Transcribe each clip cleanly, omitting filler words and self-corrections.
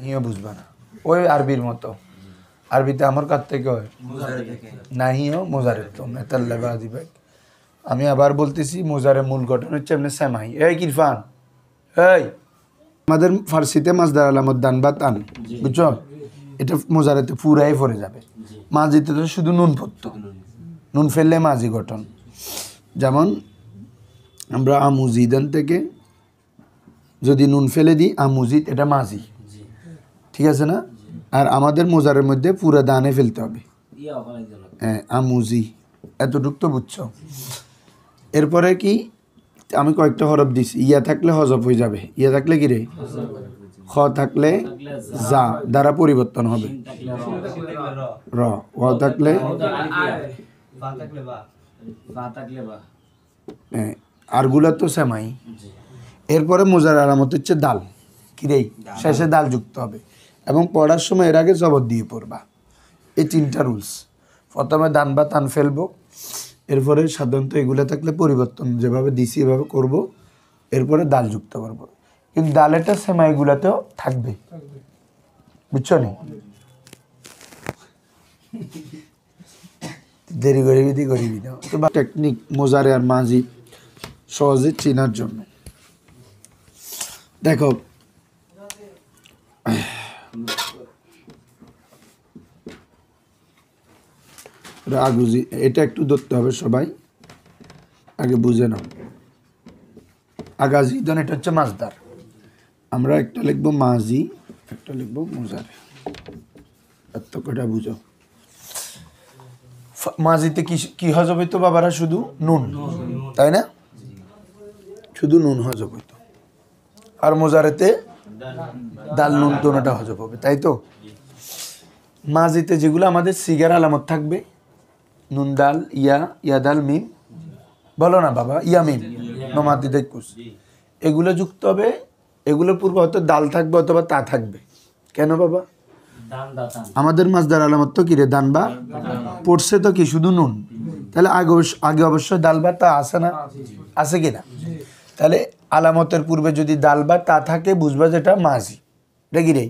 নাহিও বুঝবা না, ওই আরবির মতো। আরবিতে আমার কাছ থেকে হয় নাহিও মোজারে তো মেতাল্লাবা দিবে। আমি আবার বলতেছি মোজারের মূল গঠন হচ্ছে এমনি সেমাই। এই কিরফান, এই আমাদের ফার্সিতে মাজদার আলামত দান বা তান, বুঝছো? এটা মোজারেতে পুরাই পড়ে যাবে। মাজিতে তো শুধু নুন পড়তো, নুন ফেললে মাজি গঠন। যেমন আমরা আমুজিদান থেকে যদি নুন ফেলে দিই আমুজিদ, এটা মাজি, ঠিক আছে না? আর আমাদের মোজারের মধ্যে পুরা দানে ফেলতে হবে, হ্যাঁ আমুজি, এতটুক তো বুঝছো। এরপরে কি আমি কয়েকটা হরফ দিছি, ইয়া থাকলে হজব হয়ে যাবে, ইয়া থাকলে কি রে খ থাকলে যা দ্বারা পরিবর্তন হবে, র ও থাকলে আরগুলা তো সেমাই। এরপরে মোজার আলামত হচ্ছে দাল, কি রে শেষে দাল যুক্ত হবে এবং পড়ার সময় এর আগে জবর দিয়ে পড়বা। এই তিনটা রুলস। প্রথমে দান বা তান ফেলবো, এরপরে সাধারণত এগুলো থাকলে পরিবর্তন যেভাবে দিছি এভাবে করব, এরপরে দাল যুক্ত করবো। কিন্তু দালেরটা সেমাইগুলাতেও থাকবে, বুঝছো নি? দেরি গরিবি দাও তো টেকনিক মোজারে আর মাঝি সহজে চেনার জন্য। দেখো রাগুজি, এটা একটু ধরতে হবে সবাই, আগে বুঝে নাও। আগাজিদন এটা হচ্ছে মাজদার, আমরা একটা লিখবো মাজি, একটা লিখবো মোজারে, পার্থক্যটা বুঝো। মাজিতে কি কি হজব হইতো বাবারা? শুধু নুন, তাই না? শুধু নুন হজব হইতো। আর মোজারেতে দাল নুন দোনোটা হজব হবে, তাই তো? মাজিতে যেগুলো আমাদের সিগার আলামত থাকবে, নুন দাল ইয়া, ইয়া দাল মিম, বলো না বাবা, ইয়া মিম নমাদি দেখুস, এগুলো যুক্ত হবে। এগুলোর পূর্বে হয়তো দাল থাকবে অথবা তা থাকবে। কেন বাবা? আমাদের মাজদার আলামত তো কি রে দান বা, পড়ছে তো কি শুধু নুন, তাহলে আগে অবশ্যই দাল বা তা আছে না, আছে কিনা? তাহলে আলামতের পূর্বে যদি দাল বা তা থাকে বুঝবা যেটা মাজি, এটা কি রে?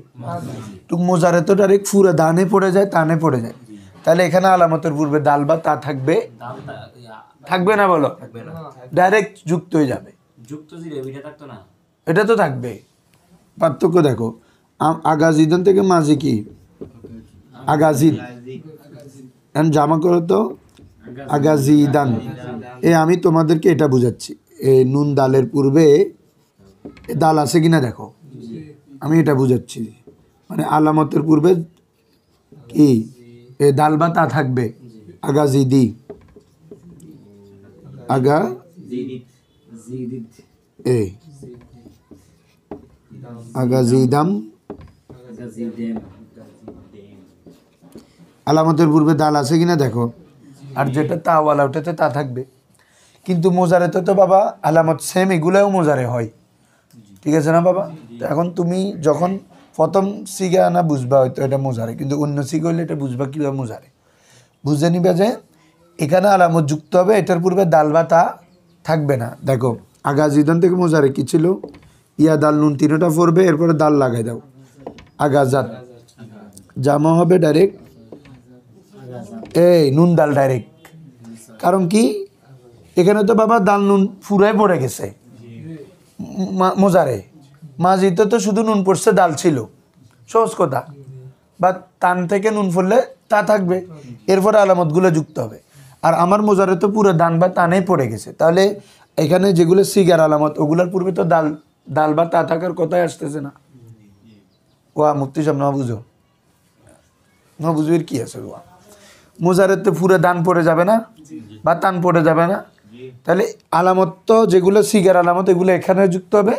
টুক মোজারে তো ডাইরেক্ট পুরো দানে পড়ে যায়, তানে পড়ে যায়, তাহলে এখানে আলামতের পূর্বে দাল বা তা থাকবে, থাকবে না বলো? ডাইরেক্ট যুক্ত হয়ে যাবে, এটা তো থাকবে। পার্থক্য দেখো, আগাজিদান থেকে মাঝি কি আগাজিদ, জামা করো তো আগাজিদান। আমি তোমাদেরকে এটা বুঝাচ্ছি, নুন দালের পূর্বে দাল আছে কিনা দেখো, আমি এটা বুঝাচ্ছি। মানে আলামতের পূর্বে কি দাল বা তা থাকবে, আগাজিদি, আগা আগাজিদাম, আলামতের পূর্বে দাল আছে কিনা দেখো। আর যেটা তাওয়ালা ওটাতে তা থাকবে। কিন্তু মোজারেতে তো বাবা আলামত সেম, এগুলাও মোজারে হয়, ঠিক আছে না বাবা? তো এখন তুমি যখন প্রথম সিগা না বুঝবা হয়তো এটা মোজারে, কিন্তু অন্য সিগা হইলে এটা বুঝবা কীভাবে মোজারে, বুঝে নিবে যে এখানে আলামত যুক্ত হবে, এটার পূর্বে দাল বা তা থাকবে না। দেখো আগাজিদান থেকে মোজারে কি ছিল, ইয়া দাল নুন তিনটা পড়বে, এরপরে দাল লাগাই দাও, আগাজাত, জামা হবে ডাইরেক্ট নুন দাল ডাইরেক্ট। কারণ কি এখানে তো বাবা দাল নুন পুরাই পড়ে গেছে মোজারে, মাজিতে তো শুধু নুন পড়ছে, দাল ছিল, সহজ কথা। বা তান থেকে নুন পড়লে তা থাকবে, এরপরে আলামতগুলো যুক্ত হবে। আর আমার মোজারে তো পুরো দান বা তানেই পড়ে গেছে, তাহলে এখানে যেগুলো সিগার আলামত ওগুলোর পূর্বে তো দাল বা তা থাকার কথাই আসতেছে না। ওয়া মুফতি সাহেব না বুঝো, না বুঝবির কি আছে? ওয়া মোজারের তো পুরো দান পড়ে যাবে না বা তান পড়ে যাবে না, তাহলে আলামত তো যেগুলো সিগার আলামত এগুলো এখানে যুক্ত হবে।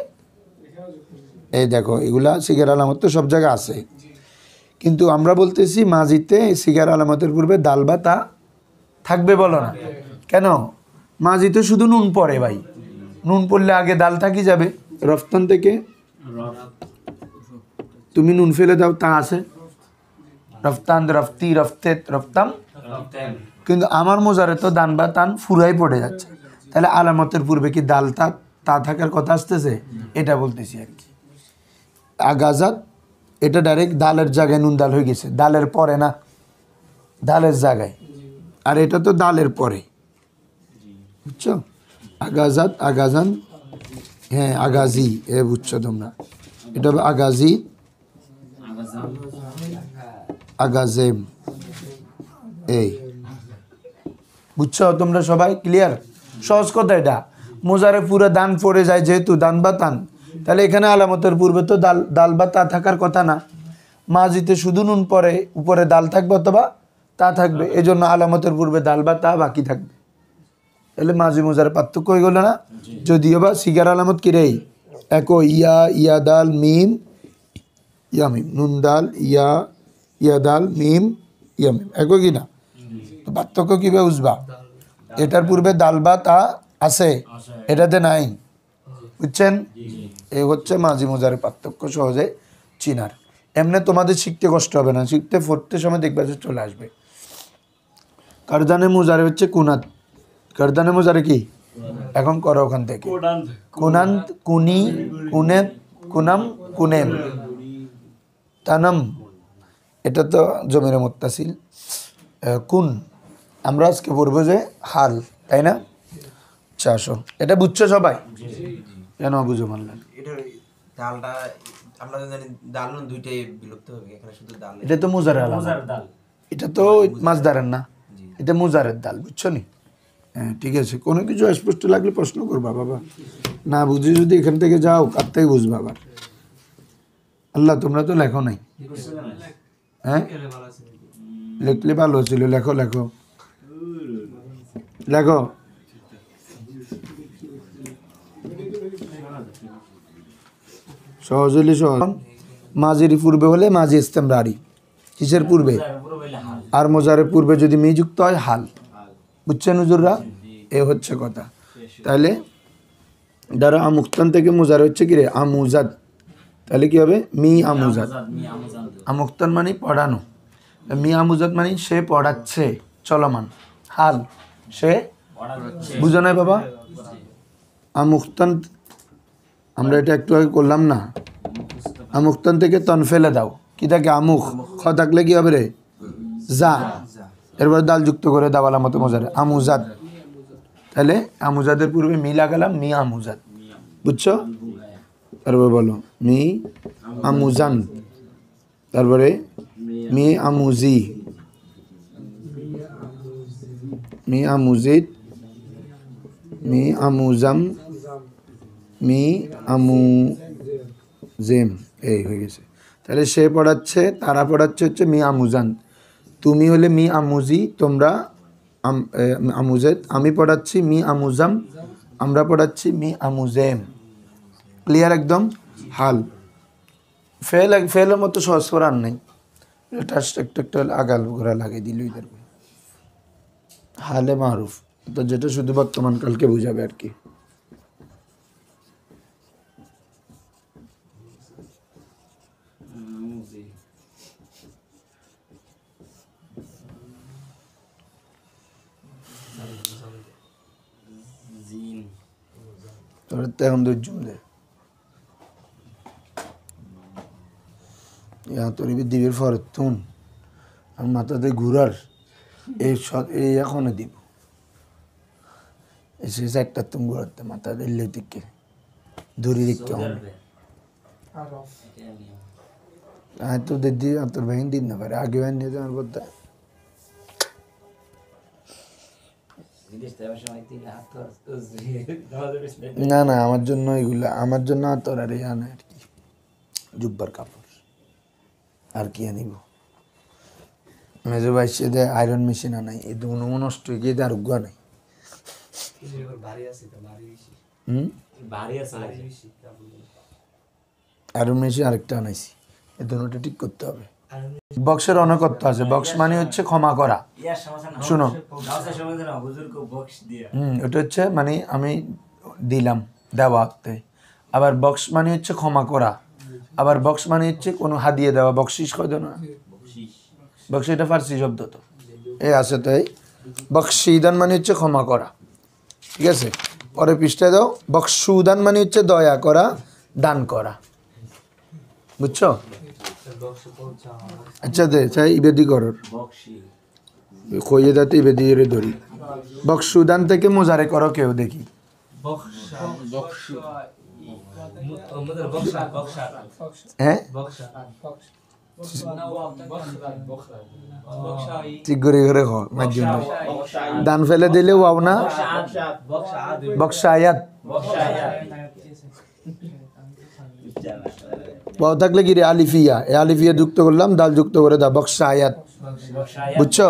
এই দেখো এগুলা সিগার আলামত তো সব জায়গায় আছে, কিন্তু আমরা বলতেছি মাজিতে সিগার আলামতের পূর্বে দাল বা তা থাকবে, বলো না কেন? মাজিতে শুধু নুন পড়ে ভাই, নুন পড়লে আগে দাল থাকি যাবে। রফতান থেকে তুমি নুন ফেলে দাও, তা আছে, রফতান রফতি রফতে রফতাম, কিন্তু আমার মোজারে তো দান বা তান ফুরাই পড়ে যাচ্ছে, তাহলে আলামতের পূর্বে কি দাল তা থাকার কথা আসতেছে, এটা বলতেছি আর কি। আগাজাত এটা ডাইরেক্ট দালের জায়গায় নুন দাল হয়ে গেছে, দালের পরে না, দালের জায়গায়। আর এটা তো দালের পরে, বুঝছো? আগাজাত, আগাজান, হ্যাঁ আগাজি, এ বুঝছো তোমরা। এটা হবে আগাজি, আগাজেম, এই বুঝছো তোমরা সবাই? ক্লিয়ার? সহজ কথা এটা। মোজারে পুরো দান পড়ে যায় যেহেতু, দান বা তান, তাহলে এখানে আলামতের পূর্বে তো দাল দাল বা তা থাকার কথা না। মাজিতে শুধু নুন পরে, উপরে দাল থাকবে অথবা তা থাকবে, এই জন্য আলামতের পূর্বে দাল বা তা বাকি থাকবে। তাহলে মাজি মোজারে পার্থক্য হয়ে গেল না? যদিও বা সিগার আলামত কিরে একো, ইয়া, ইয়া দাল মিম, ইয়া মিম, নুন দাল, ইয়া, ইয়া দাল মিম, ইয়া মিম, একো কি না? তো পার্থক্য কীভাবে বুঝবা? এটার পূর্বে দাল বা তা আছে, এটাতে নাই, বুঝছেন? এই হচ্ছে মাঝি মোজারের পার্থক্য, সহজে চিনার। এমনি তোমাদের শিখতে কষ্ট হবে না, শিখতে পড়তে সময় দেখবে যে চলে আসবে। কারদানে মোজারে হচ্ছে কুনাত, কারদানে মোজারে কি? এখন করো ওখান থেকে। কুনান্ত, কুনি, কুনেত, কুনাম, কুনেম, তানাম, এটা তো জমির মুত্তাসিল। কুন আমরা আজকে পড়বো যে হাল, তাই না? চারশো, এটা বুঝছো সবাই? কেন বুঝো মানলেন? এটা তো মুজারের আলামত, এটা তো মাছদারের না, এটা মুজারের দাল, বুঝছো নি? হ্যাঁ ঠিক আছে, কোনো কিছু স্পষ্ট লাগলে প্রশ্ন করবা বাবা, না বুঝে যদি এখান থেকে যাও কার থেকে বুঝবা আবার? আল্লাহ তোমরা তো লেখো নাই, হ্যাঁ লিখলে ভালো ছিল, লেখো লেখো লেখো। সহজ হলে সহজ। মাঝির পূর্বে হলে মাঝি ইস্তেমরারি, কিসের পূর্বে? আর মোজারের পূর্বে যদি মি যুক্ত হয় হাল, বুঝছেন হুজুররা? এ হচ্ছে কথা। তাহলে ধরো আমুক্তান থেকে মোজার হচ্ছে কি রে? আমুজাদ, তাহলে কি হবে? মি আমুজাদ। আমুক্তান মানে পড়ানো, মি আমুজাদ মানে সে পড়াচ্ছে, চলমান। হাল সে, বুঝো নাই বাবা? আমুক্তান আমরা এটা একটু আগে করলাম না? আমুক্তান থেকে তন ফেলে দাও, কি থাকে? আমুখ, খ থাকলে কি হবে রে? যা, এরপরে দাল যুক্ত করে দাও আলামত মোজারে, আমুজাদ। তাহলে আমুজাদের পূর্বে মি লাগালাম, মি আমুজাদ, বুঝছো? তারপরে বলো মি আমুজান, তারপরে মি আমুজি, মি আমুজিদ, মি আমুজাম, মি আমুজেম, এই হয়ে গেছে। তাহলে সে পড়াচ্ছে, তারা পড়াচ্ছে হচ্ছে মি আমুজান, তুমি হলে মি আমুজি, তোমরা আমুজেদ, আমি পড়াচ্ছি মি আমুজাম, আমরা পড়াচ্ছি মি আমুজেম। ক্লিয়ার একদম? হাল ফেলের মতো সহজ করার নেই, এটা একটু একটু আগাল ঘোরা লাগিয়ে দিল ইদের। হালে মারুফ তো যেটা শুধু বর্তমান কালকে বুঝাবে আর কি। তোর তেমন দুর্জম দে তোর দিবের ফরতুন আর মাথাতে ঘুরার এই এখনো দিব এসে একটা তুমি ঘুরাতে মাথা দিল্লি দিকে দূরে দিকে তো দিদি তোর ভাই দিন না পারে আগে ভাই নিয়ে যাওয়ার বলতে না না আমার জন্য এগুলা আমার জন্য তোর আর আনে আর কি জুব্বার কাপড় আর কি আনিব মেজো বাইশে দে আয়রন মেশিন আনাই এই দুনো নষ্ট হয়ে গিয়ে আর উগুয়া নাই আয়রন মেশিন আরেকটা আনাইছি এই দুটোটা ঠিক করতে হবে। বক্সের অনেক অর্থ আছে, বক্স মানে হচ্ছে ক্ষমা করা। শুনো ওটা হচ্ছে মানে আমি দিলাম দেওয়াতে, আবার বক্স মানে হচ্ছে ক্ষমা করা, আবার বক্স মানে হচ্ছে কোনো হাদিয়ে দেওয়া, বকশিস কয় না বক্স, এটা ফার্সি শব্দ তো এই আছে তাই। বকশিদান মানে হচ্ছে ক্ষমা করা, ঠিক আছে? পরে পৃষ্ঠায় দাও বকশুদান মানে হচ্ছে দয়া করা, দান করা, বুঝছো? আচ্ছা দে চাই ইবেদি করর কইয়ে দাতে ইবেদি রে ধরি বকসুদান থেকে মোজারে করো কেউ দেখি হ্যাঁ ঠিক করে করে হ মাঝজন দান ফেলে দিলে ওয়াও না বকশায়াত ওয়াও থাকলে কি রে আলিফিয়া এ আলিফিয়া যুক্ত করলাম দাল যুক্ত করে দাও বকশায়াত বুঝছো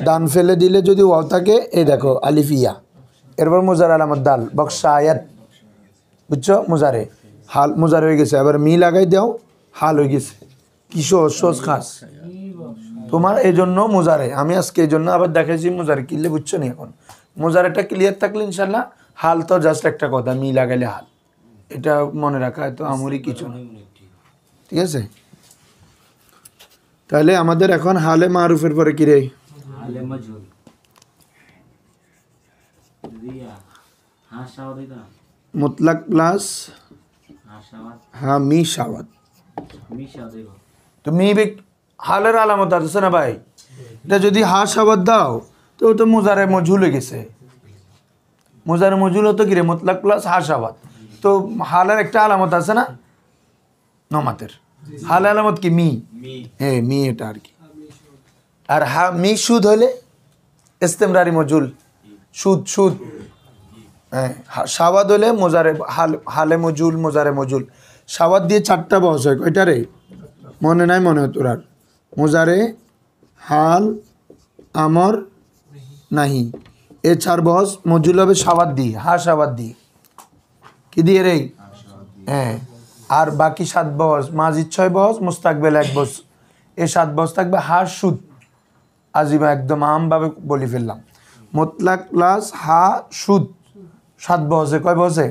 দান ফেলে দিলে যদি ওয়াও থাকে এই দেখো আলিফিয়া এরপর মুজার আলামত দাল বকশায়াত বুঝছো মুজারে হাল মুজার হয়ে গেছে এবার মি লাগাই দাও হাল হয়ে গেছে কিশোর সোজ খাস তোমার এই জন্য মুজারে আমি আজকে এই জন্য আবার দেখাইছি মুজারে কিনলে বুঝছো নি এখন মুজারেটা ক্লিয়ার থাকলে ইনশাল্লাহ হাল তো জাস্ট একটা কথা মি লাগাইলে হাল এটা মনে রাখা তো আমরই কিছু না ঠিক আছে তাহলে আমাদের এখন হালে মারুফের পরে কি রে মুতলাক প্লাস হ্যাঁ মি শাওয়াত তো মি হালের আলামত আছে না ভাই এটা যদি হা শাওয়াত দাও তো তো মুজারে মজহুল হয়ে গেছে মুজারে মজহুল হতো কি রে মুতলাক প্লাস হা শাওয়াত তো হালের একটা আলামত আছে না নমাতের হাল আলামত কি মি হ্যাঁ মি এটা আর কি আর হা মি সুদ হলে ইস্তেমরারি মজহুল সুদ সুদ হ্যাঁ শাওয়াত হলে মোজারে হালে মজুল মোজারে মজুল শাওয়াত দিয়ে 4টা বহস হয় কয়টা রে মনে নাই মনে হয় তোর আর মোজারে হাল আমর নাহি এ 4 বহস মজুল হবে শাওয়াত দিয়ে হা শাওয়াত দিয়ে কি দিয়ে রে হ্যাঁ আর বাকি 7 বহস মাজিদ 6 বহস মুস্তাকবেল 1 বহস এই 7 বহস থাকবে হা সুদ আজিবা একদম আমভাবে বলি ফেললাম মুতলাক প্লাস হা সুদ 7 বহসে কয় বহসে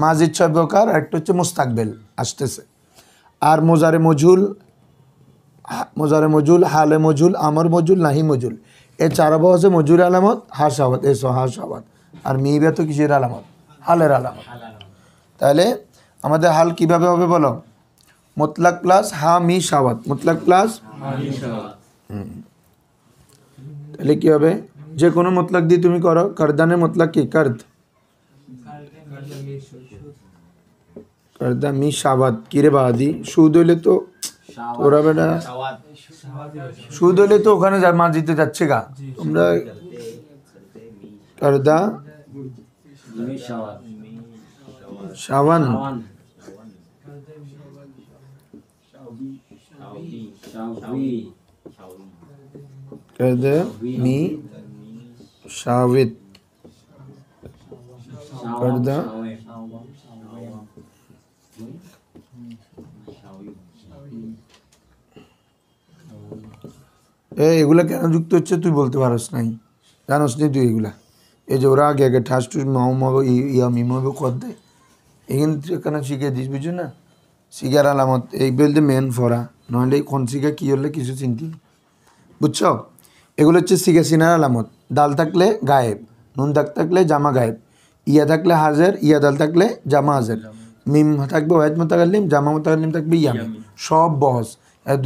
মাজিদ 6 প্রকার আর একটা হচ্ছে মুস্তাকবেল আসতেছে আর মোজারে মজুল হালে মজুল আমর মজুল নাহি মজুল এই 4 বহসে মজুর আলামত হা শাওয়াত এসো হা শাওয়াত আর মিবে তো কিসের আলামত হালের আলামত তাহলে আমাদের হাল কিভাবে হবে বলো মুতলাক প্লাস হা মি শাওয়াত মুতলাক প্লাস তাহলে কি হবে যে কোনো মুতলাক দিয়ে তুমি করো করদানের মুতলাক কি করদ করদা মি শাওয়াত কিরে বাদি সুদ হইলে তো তোরা বেটা সুদ হইলে তো ওখানে মাজিতে যাচ্ছে গা তোমরা করদা শাওয়ান করদা মি শাওয়াত করদা এগুলা কেন যুক্ত হচ্ছে তুই বলতে পারস নাই জানোস নি তুই এগুলা এই যে ওরা আগে আগে ঠাস টুস মিমাবে কর দেয় এখানে শিখে দিস বুঝছো না শিখার আলামত এই বলতে মেন ফরা নাহলে কোন শিখা কী হলে কিছু চিন্তি বুঝছ এগুলো হচ্ছে শিখা চিনার আলামত ডাল থাকলে গায়েব নুন থাকলে জামা গায়েব ইয়া থাকলে হাজের ইয়া দাল থাকলে জামা হাজের মিম থাকবে ওয়াহিদ মুতাকাল্লিম জামা মুতাকাল্লিম থাকবে ইয়ামি সব বহস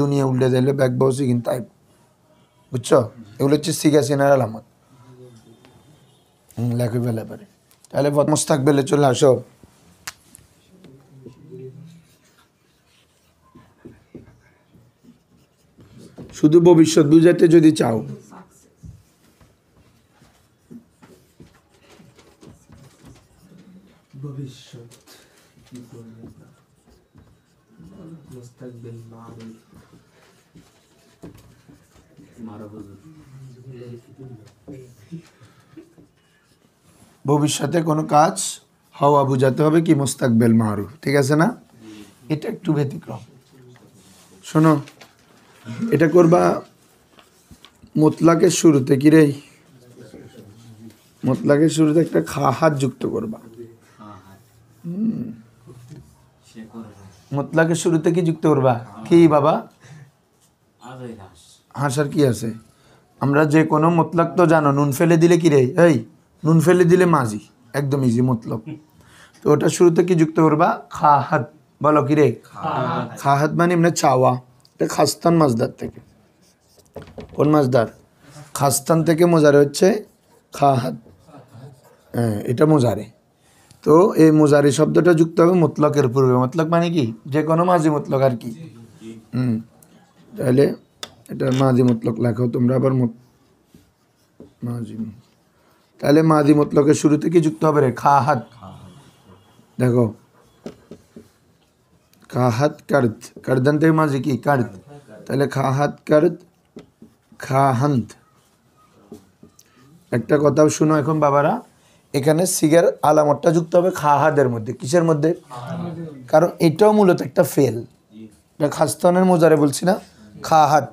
দুনিয়া উল্টে দিলে ব্যাক বহসই কিন্তু তাই বুঝছো এগুলো হচ্ছে শিখা চিনার আলামত লেখে ফেলে পারে তাহলে মুস্তাকবেলে চলে আসো শুধু ভবিষ্যৎ বুঝাতে যদি চাও ভবিষ্যৎ মুস্তাকবিল ভবিষ্যতে কোনো কাজ হওয়া বুঝাতে হবে কি মুস্তাকবেল মারুফ ঠিক আছে না এটা একটু ব্যতিক্রম শোনো এটা করবা মুতলাকের শুরুতে কি রে মুতলাকের শুরুতে একটা খাহাত যুক্ত করবা মুতলাকের শুরুতে কি যুক্ত করবা কি বাবা হাসার কি আছে আমরা যে কোনো মুতলাক তো জানো নুন ফেলে দিলে কি রে এই নুন ফেলে দিলে মাজি একদম ইজি মুতলাক তো ওটা শুরুতে কি যুক্ত করবা খাহাত বলো কি রে খাহাত মানে এমনি চাওয়া এটা খাস্তান মাজদার থেকে। কোন মাজদার? খাস্তান থেকে মোজারে হচ্ছে খাহাত। হ্যাঁ, এটা মোজারে। তো এই মোজারি শব্দটা যুক্ত হবে মুতলকের পূর্বে। মুতলক মানে কি? যে কোনো মাঝি মুতলক আর কি। তাহলে এটা মাঝি মুতলক লেখো তোমরা আবার মাঝি। তাহলে মাঝি মুতলকের শুরুতে কি যুক্ত হবে রে? খাহাত। দেখো খাহাত কার্দ, কার্দান থেকে মাঝি কি? কার্দ। তাহলে খাহাত কার্দ খাহান্ত। একটা কথাও শুনো এখন বাবারা, এখানে সিগার আলামতটা যুক্ত হবে খাহাদের মধ্যে। কিসের মধ্যে? কারণ এটাও মূলত একটা ফেল। এটা খাস্তানের মোজারে বলছি না, খাহাত,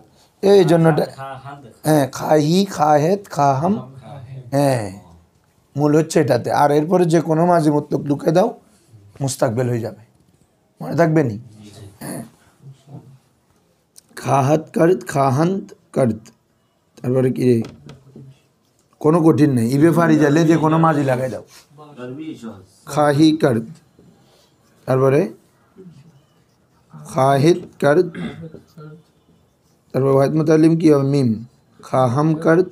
এই জন্যটা। হ্যাঁ, খাহি খাহেত খাহাম, হ্যাঁ মূল হচ্ছে এটাতে। আর এরপরে যে কোনো মাঝি মুতলক ঢুকে দাও, মুস্তাকবেল হয়ে যাবে, মনে থাকবে নি? হ্যাঁ, খাহাত কার্দ খাহান্ত কার্দ। তারপরে কি রে? কোনো কঠিন নেই, ইবে ফারি জালে যে কোনো মাঝি লাগাই দাও। খাহি কার্দ, তারপরে খাহিদ কার্দ, তারপর ওয়াহিদ মুতাল্লিম কি হবে? মিম। খাহাম কার্দ,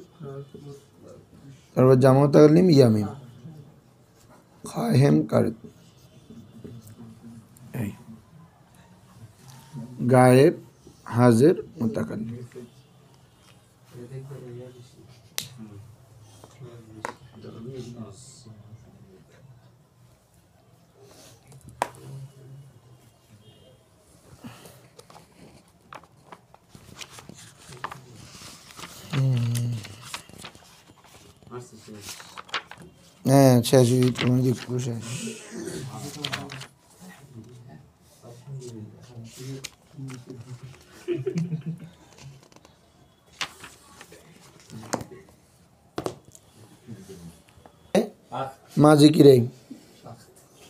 তারপর জামা মুতাল্লিম ইয়া মিম। খাহেম কার্দ। গায়েব হাজির মুতাকাল্লিম। হ্যাঁ শেষ, তুমি দেখো শেষ। মাঝি কি রে?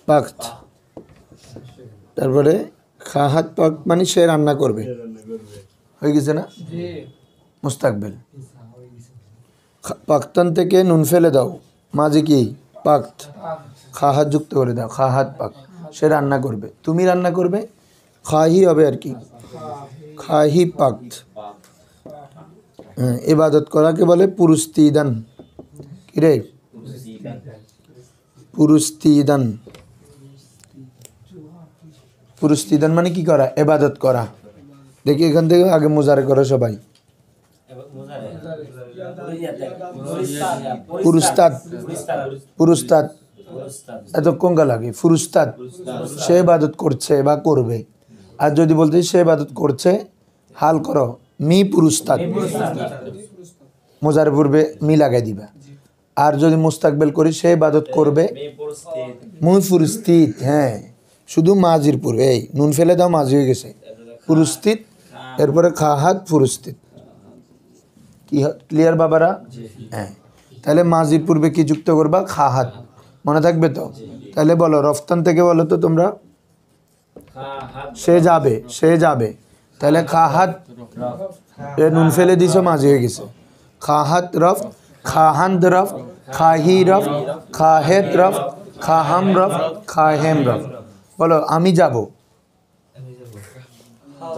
পাক্ত। তারপরে খাহাত পাক মানে সে রান্না করবে, হয়ে গেছে না? মুস্তাকবেল। পাক্তান থেকে নুন ফেলে দাও, মাঝি কি? পাক্ত। খাহাত যুক্ত করে দাও, খাহাত পাক, সে রান্না করবে, তুমি রান্না করবে, খাহি হবে আর কি, খাহি পাক্ত। হ্যাঁ, ইবাদত করাকে বলে পুরুস্তিদান। কি রে? পুরুস্তিদান। পুরুস্তিদান মানে কি করা? ইবাদত করা। দেখি এখান থেকে আগে মুজারে করো সবাই। পুরুস্তাদ, পুরুস্তাদ এত কোঙ্গা লাগে। ফুরুস্তাদ, সে ইবাদত করছে বা করবে। আর যদি বলতে সে ইবাদত করছে, হাল করো মি পুরুস্তাদ, মুজারে পূর্বে মি লাগাই দিবা। আর যদি মুস্তাকবেল করি, সে ইবাদত করবে, মুই ফুরুস্তিদ। হ্যাঁ, শুধু মাজির পূর্বে এই নুন ফেলে দাও, মাজি হয়ে গেছে ফুরুস্তিদ। এরপরে খাহাত ফুরুস্তিদ। কি ক্লিয়ার বাবারা? হ্যাঁ, তাহলে মাজির পূর্বে কি যুক্ত করবা? খাহাত। মনে থাকবে তো? তাহলে বলো রফতান থেকে বলো তো তোমরা। সে যাবে, সে যাবে, তাহলে খাহাত নুন ফেলে দিছো, মাঝি হয়ে গেছে। খাহাত রফ, খাহান্ত রফ, খাহি রফ, খাহেত রফ, খাহাম রফ, খাহেম রফ। বলো আমি যাব।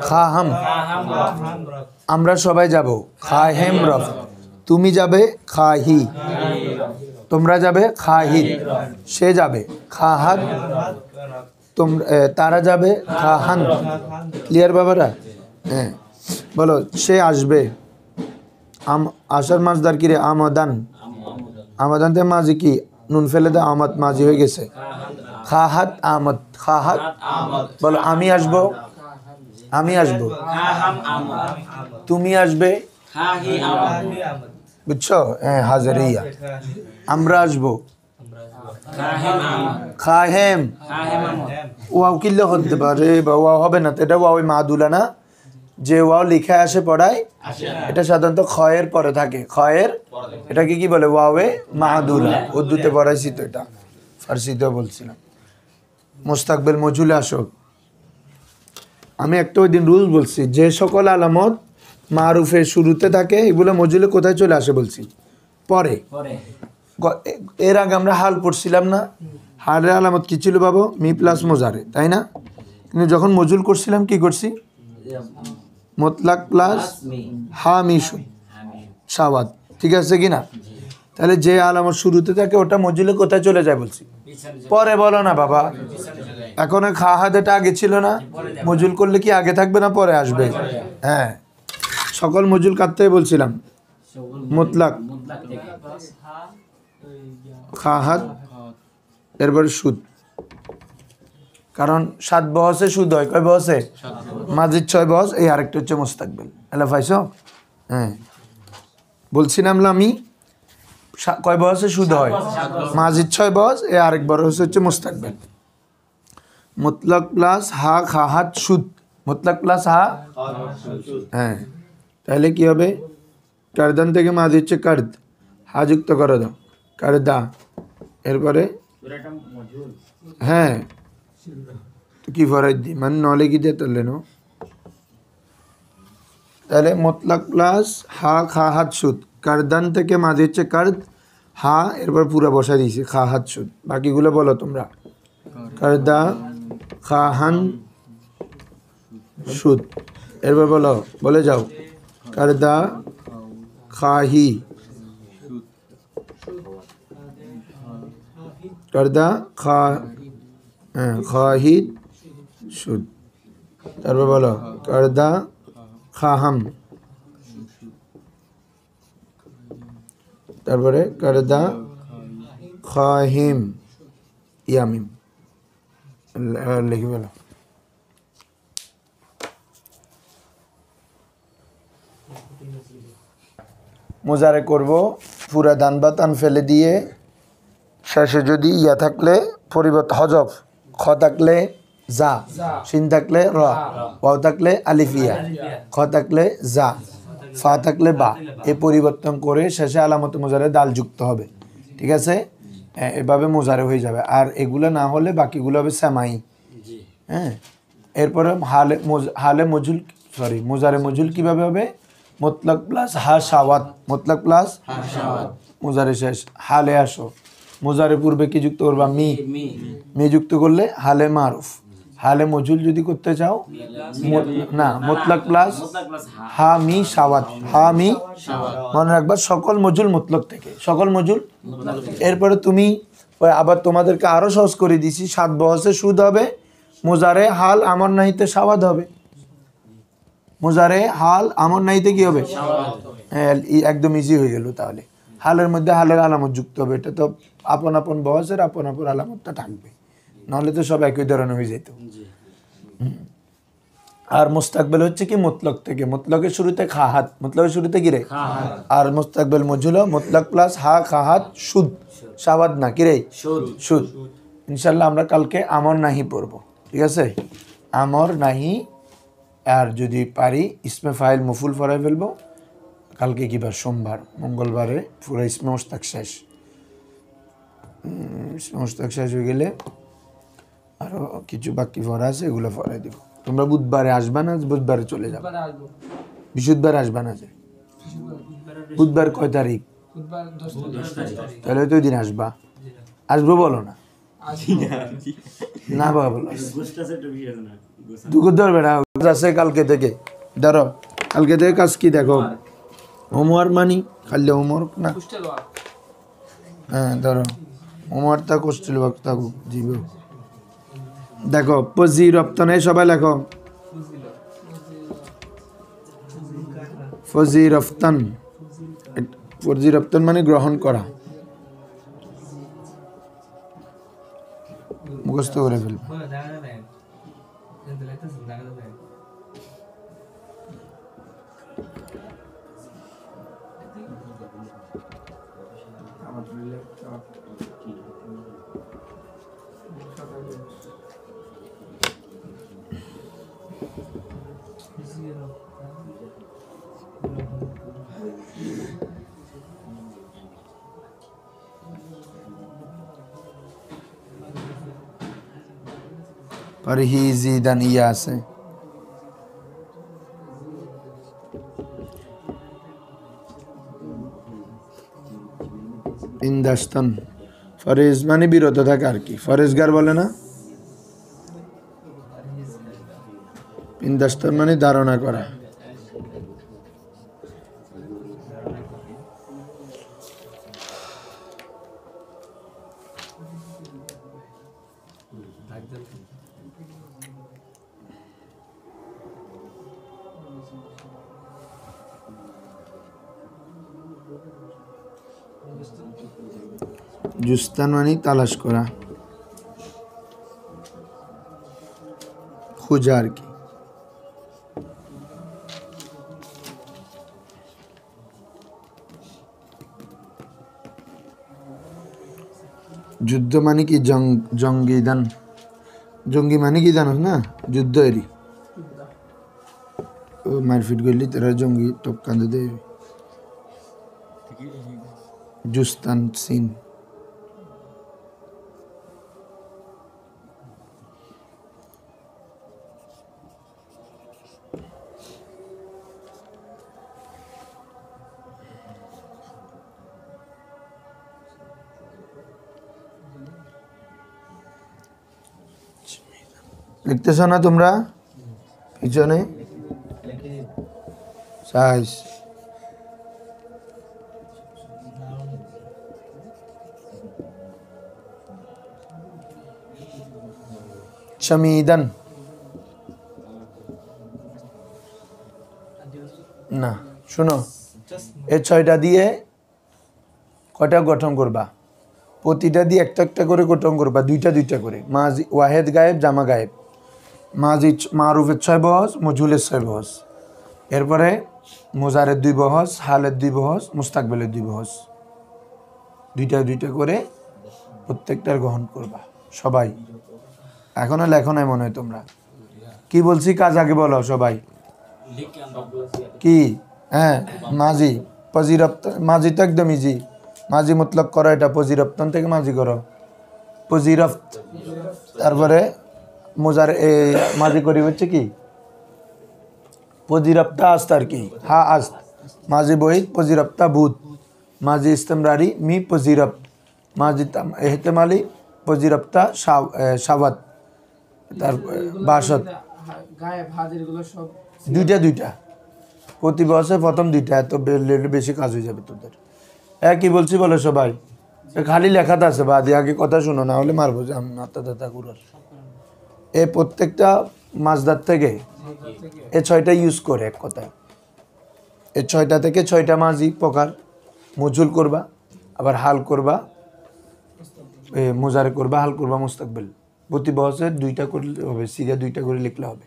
খাহাম, আমরা সবাই যাব। খাহেম রফ, তুমি যাবে। খাহি, তোমরা যাবে। খাহিদ, সে যাবে। খাহাত, তারা যাবে। খাহান। ক্লিয়ার বাবারা? হ্যাঁ, বলো সে আসবে। আসার মাজদার কি রে? আমাদান। আমাদান থেকে মাঝি কি? নুন ফেলে দে, আমদ, মাঝি হয়ে গেছে। খাহাত আমদ, খাহাত। বলো আমি আসবো, আমি আসবো। তুমি আসবে, বুঝছো? হ্যাঁ, হাজারিয়া। আমরা আসবো, খাহেম। ওয়াও কিল্লে হতে পারে বা ওয়াও হবে না, তো এটা ওয়াও মাদুলা না। যে ওয়াও লিখে আসে পড়ায়, এটা সাধারণত খয়ের পরে থাকে। খয়ের এটাকে কি বলে? ওয়াওয়ে মাদুলা। উর্দুতে পড়াইছি তো, এটা ফার্সিতেও বলছিলাম। মুস্তাকবেল মজুলে আসো। আমি একটা ওই দিন রুল বলছি, যে সকল আলামত মারুফের শুরুতে থাকে এগুলো মজুলে কোথায় চলে আসে বলছি? পরে। এর আগে আমরা হাল পড়ছিলাম না? হালের আলামত কি ছিল বাবু? মি প্লাস মোজারে, তাই না? কিন্তু যখন মজুল করছিলাম কি করছি? মুতলাক প্লাস হা মি সুদ সাওয়াত, ঠিক আছে কি না? তাহলে যে আলামত শুরুতে থাকে ওটা মজুলে কোথায় চলে যায় বলছি? পরে বলো না বাবা, এখন খা হাতেটা আগে ছিল না, মজুল করলে কি আগে থাকবে না পরে আসবে? হ্যাঁ, সকল মজুল কাটতে বলছিলাম, মুতলাক খা হাত এরপরে সুদ, কারণ 7 বহসে সুদ হয়, কয় বহসে? মাজিদ 6 বহস, এই আরেকটা হচ্ছে মুস্তাকবিল। এলা পাইছো? হ্যাঁ, বলছিলাম আমি কয় বহসে সুদ হয়? মাজিদ 6 বহস, এই আরেক বহস হচ্ছে মুস্তাকবিল। মুতলাক প্লাস হা খা হাত সুদ, মুতলাক প্লাস হা, হ্যাঁ, তাহলে কি হবে? কারদান থেকে মাঝ হচ্ছে কার্দ, হা যুক্ত করে দাও, কারদা, এরপরে হ্যাঁ, তো কি ফরাই দি মানে নলে কি দিয়ে তুললে নো, তাহলে মুতলাক প্লাস হা খা হাত সুদ, কারদান থেকে মাঝ হচ্ছে কার্দ, হা এরপর পুরো বসাই দিয়েছে খা হাত সুদ। বাকিগুলো বলো তোমরা, কারদা খাহান সুদ, এরপর বলো, বলে যাও, কারদা খাহি, কারদা খা, হ্যাঁ, খাহিদ সুদ, তারপর বলো কারদা খাহাম, তারপরে কারদা খাহিম ইয়ামিম, লিখে বলো। মোজারে করব পুরা দান বা তান ফেলে দিয়ে, শেষে যদি ইয়া থাকলে পরিবর্তন হজফ, খ থাকলে যা, শিন থাকলে র, ওয়াও থাকলে আলিফিয়া, খ থাকলে যা, ফা থাকলে বা, এ পরিবর্তন করে শেষে আলামত মোজারে দাল যুক্ত হবে, ঠিক আছে? এভাবে মোজারে হয়ে যাবে। আর এগুলো না হলে বাকিগুলো হবে সামাই। হ্যাঁ, এরপরে হালে মজুল, সরি মোজারে মজুল কিভাবে হবে? মুতলাক প্লাস হা সাওয়াত, মুতলাক প্লাস মোজারে শেষ, হালে আসো, মোজারে পূর্বে কি যুক্ত করবা? মি, মি যুক্ত করলে হালে মারুফ। হালে মজুল যদি করতে চাও না, মুতলাক প্লাস হা মি সাওয়াত, হা মি, মনে রাখবা সকল মজুল মুতলাক থেকে, সকল মজুল। এরপরে তুমি আবার তোমাদেরকে আরো সহজ করে দিছি, 7 বহসে সুদ হবে, মোজারে হাল আমর নাহিতে সাওয়াত হবে, মোজারে হাল আমর নাহিতে কি হবে? হ্যাঁ, একদম ইজি হয়ে গেল। তাহলে হালের মধ্যে হালের আলামত যুক্ত হবে, এটা তো আপন আপন বহসের আপন আপন আলামতটা থাকবে, নাহলে তো সব একই ধরনের হয়ে যেত। আর মুস্তাকবেল হচ্ছে কি মুতলক থেকে, মুতলকের শুরুতে খাহাত, মুতলকের শুরুতে কি রে? আর মুস্তাকবেল মজুল মুতলক প্লাস হা খাহাত সুদ, সাওয়াদ না কি রে? সুদ। ইনশাল্লাহ আমরা কালকে আমর নাহি পড়বো, ঠিক আছে? আমর নাহি, আর যদি পারি ইসমে ফাইল মফুল ফরাই ফেলবো। কালকে কি বার? সোমবার, মঙ্গলবারে পুরো ইসমে মুস্তাক শেষ। ইসমে মুস্তাক শেষ হয়ে গেলে আরো কিছু বাকি ফরা আছে, এগুলো ফরাই দিব। তোমরা বুধবারে আসবা না? বুধবারে চলে যাবে, বৃহস্পতিবার আসবা না? যে বুধবার কয় তারিখ? তাহলে তো ওই দিন আসবা। আসবো বলো না, না বাবা বলো, দুঃখ ধরবে না। আছে কালকে থেকে, ধরো কালকে থেকে কাজ কি দেখো, হোমওয়ার্ক মানি খালি হোমওয়ার্ক না, হ্যাঁ ধরো হোমওয়ার্ক থাক, হোস্টেল ওয়ার্ক থাকুক, জীব দেখো পজি রপ্তনে সবাই লেখো, ফজি রফতান, ফজি রপ্তান মানে গ্রহণ করা, মুখস্থ করে ফেলবে। পরহিজি দানিয়া আছে, ইন্দাস্তান, ফরেজ মানে বিরত থাকে আর কি, ফরেজগার বলে না। ইন্দাস্তান মানে ধারণা করা, জুস্তান মানে তালাশ করা, খোঁজা আর কি। যুদ্ধ মানে কি জঙ্গিদান, জঙ্গি মানে কি জানো না? যুদ্ধ এরি ও মারপিট করলি তারা জঙ্গি টপ কান্দে দেবে। জুস্তান সিন লিখতেছ না তোমরা পিছনে? সাইজ শামিদান না, শোনো এই 6টা দিয়ে কয়টা গঠন করবা? প্রতিটা দিয়ে একটা একটা করে গঠন করবা, দুইটা দুইটা করে। মাজি ওয়াহেদ গায়েব, জামা গায়েব। মাজি মারুফের 6 বহস, মজুলের 6 বহস। এরপরে মোজারের 2 বহস, হালের 2 বহস, মুস্তাকবেলের 2 বহস। দুইটা দুইটা করে প্রত্যেকটার গ্রহণ করবা সবাই। এখনো লেখো নাই মনে হয় তোমরা? কি বলছি কাজ আগে বলো সবাই। কি? হ্যাঁ মাজি পজিরপ্তান, মাজি তো একদম ইজি। মাজি মতলব করো, এটা পজিরপ্তান থেকে মাজি করো, পজিরফত। তারপরে মোজার মাজি করি হচ্ছে কি পজিরপ্তা আস্ত আর কি, হা আস্ত। মাজি বহিত পজিরপ্তা বুধ, মাজি ইস্তেমরারি মি পজিরপ্ত, মাজি এহতেমালি পজিরপ্তা সাবাত, তারপর বাসত। দুইটা দুইটা প্রতি বছর প্রথম দুইটা, এত বেশি কাজ হয়ে যাবে তোদের। কি বলছি বলো সবাই? খালি লেখাতে আছে বা দিয়ে আগে কথা শুনো, না হলে মারবো যে মাথা দাতা গুড়ার। এই প্রত্যেকটা মাছদার থেকে এই 6টা ইউজ করে এক কথায়। এই 6টা থেকে 6টা মাঝি প্রকার মজুল করবা, আবার হাল করবা, মোজারে করবা, হাল করবা, মুস্তাকবেল। প্রতি বছর 2টা করলে হবে, সিগা 2টা করে লিখলে হবে।